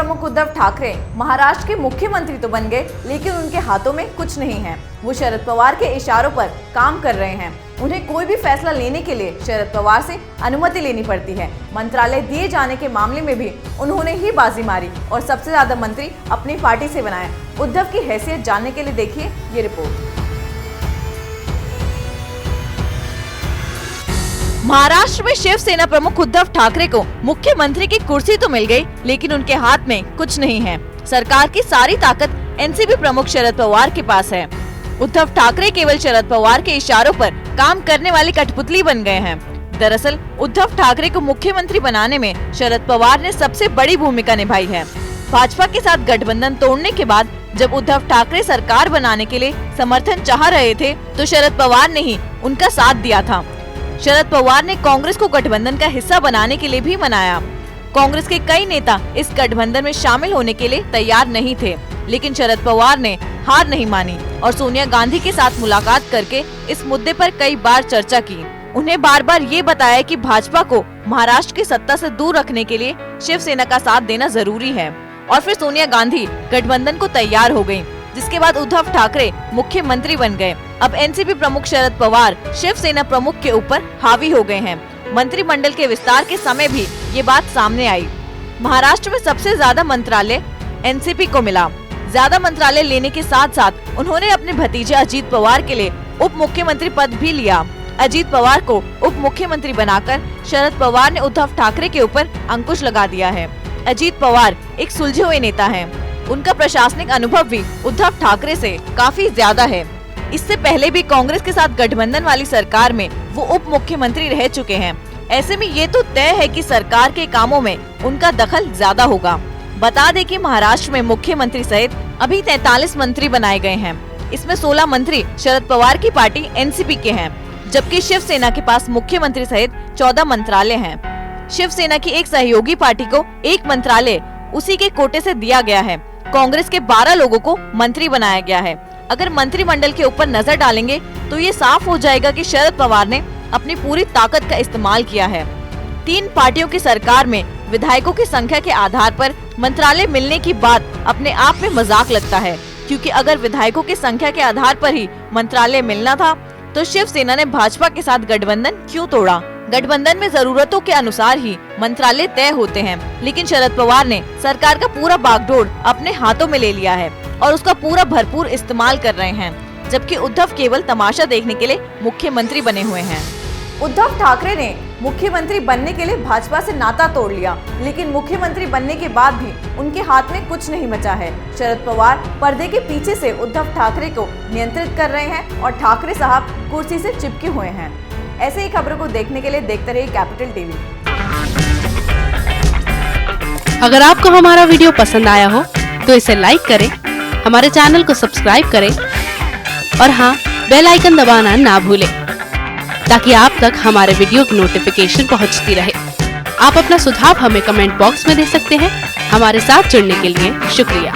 प्रमुख उद्धव ठाकरे महाराष्ट्र के मुख्यमंत्री तो बन गए, लेकिन उनके हाथों में कुछ नहीं है। वो शरद पवार के इशारों पर काम कर रहे हैं। उन्हें कोई भी फैसला लेने के लिए शरद पवार से अनुमति लेनी पड़ती है। मंत्रालय दिए जाने के मामले में भी उन्होंने ही बाजी मारी और सबसे ज्यादा मंत्री अपनी पार्टी से बनाए। उद्धव की हैसियत जानने के लिए देखिए ये रिपोर्ट। महाराष्ट्र में शिवसेना प्रमुख उद्धव ठाकरे को मुख्यमंत्री की कुर्सी तो मिल गई, लेकिन उनके हाथ में कुछ नहीं है। सरकार की सारी ताकत एनसीपी प्रमुख शरद पवार के पास है। उद्धव ठाकरे केवल शरद पवार के इशारों पर काम करने वाली कठपुतली बन गए हैं। दरअसल उद्धव ठाकरे को मुख्यमंत्री बनाने में शरद पवार ने सबसे बड़ी भूमिका निभाई है। भाजपा के साथ गठबंधन तोड़ने के बाद जब उद्धव ठाकरे सरकार बनाने के लिए समर्थन चाह रहे थे, तो शरद पवार ने ही उनका साथ दिया था। शरद पवार ने कांग्रेस को गठबंधन का हिस्सा बनाने के लिए भी मनाया। कांग्रेस के कई नेता इस गठबंधन में शामिल होने के लिए तैयार नहीं थे, लेकिन शरद पवार ने हार नहीं मानी और सोनिया गांधी के साथ मुलाकात करके इस मुद्दे पर कई बार चर्चा की। उन्हें बार बार ये बताया कि भाजपा को महाराष्ट्र की सत्ता से दूर रखने के लिए शिवसेना का साथ देना जरूरी है। और फिर सोनिया गांधी गठबंधन को तैयार हो गयी, जिसके बाद उद्धव ठाकरे मुख्यमंत्री बन गए। अब एनसीपी प्रमुख शरद पवार शिवसेना प्रमुख के ऊपर हावी हो गए हैं। मंत्रिमंडल के विस्तार के समय भी ये बात सामने आई। महाराष्ट्र में सबसे ज्यादा मंत्रालय एनसीपी को मिला। ज्यादा मंत्रालय लेने के साथ साथ उन्होंने अपने भतीजे अजीत पवार के लिए उप मुख्यमंत्री पद भी लिया। अजीत पवार को उप मुख्यमंत्री बनाकर शरद पवार ने उद्धव ठाकरे के ऊपर अंकुश लगा दिया है। अजीत पवार एक सुलझे हुए नेता हैं। उनका प्रशासनिक अनुभव भी उद्धव ठाकरे से काफी ज्यादा है। इससे पहले भी कांग्रेस के साथ गठबंधन वाली सरकार में वो उप मुख्यमंत्री रह चुके हैं। ऐसे में ये तो तय है कि सरकार के कामों में उनका दखल ज्यादा होगा। बता दें कि महाराष्ट्र में मुख्यमंत्री सहित अभी 43 मंत्री बनाए गए हैं। इसमें 16 मंत्री शरद पवार की पार्टी एनसीपी के हैं, जबकि शिवसेना के पास मुख्यमंत्री सहित 14 मंत्रालय हैं। शिवसेना की एक सहयोगी पार्टी को एक मंत्रालय उसी के कोटे से दिया गया है। कांग्रेस के 12 लोगों को मंत्री बनाया गया है। अगर मंत्रिमंडल के ऊपर नजर डालेंगे तो ये साफ हो जाएगा कि शरद पवार ने अपनी पूरी ताकत का इस्तेमाल किया है। 3 पार्टियों की सरकार में विधायकों की संख्या के आधार पर मंत्रालय मिलने की बात अपने आप में मजाक लगता है, क्योंकि अगर विधायकों की संख्या के आधार पर ही मंत्रालय मिलना था तो शिवसेना ने भाजपा के साथ गठबंधन क्यों तोड़ा। गठबंधन में जरूरतों के अनुसार ही मंत्रालय तय होते हैं, लेकिन शरद पवार ने सरकार का पूरा बागडोर अपने हाथों में ले लिया है और उसका पूरा भरपूर इस्तेमाल कर रहे हैं, जबकि उद्धव केवल तमाशा देखने के लिए मुख्यमंत्री बने हुए हैं। उद्धव ठाकरे ने मुख्यमंत्री बनने के लिए भाजपा से नाता तोड़ लिया, लेकिन मुख्यमंत्री बनने के बाद भी उनके हाथ में कुछ नहीं बचा है। शरद पवार पर्दे के पीछे से उद्धव ठाकरे को नियंत्रित कर रहे हैं और ठाकरे साहब कुर्सी से चिपके हुए हैं। ऐसे ही खबरों को देखने के लिए देखते रहिए कैपिटल टीवी। अगर आपको हमारा वीडियो पसंद आया हो तो इसे लाइक करें, हमारे चैनल को सब्सक्राइब करें और हाँ, बेल आइकन दबाना ना भूलें, ताकि आप तक हमारे वीडियो की नोटिफिकेशन पहुंचती रहे। आप अपना सुझाव हमें कमेंट बॉक्स में दे सकते हैं। हमारे साथ जुड़ने के लिए शुक्रिया।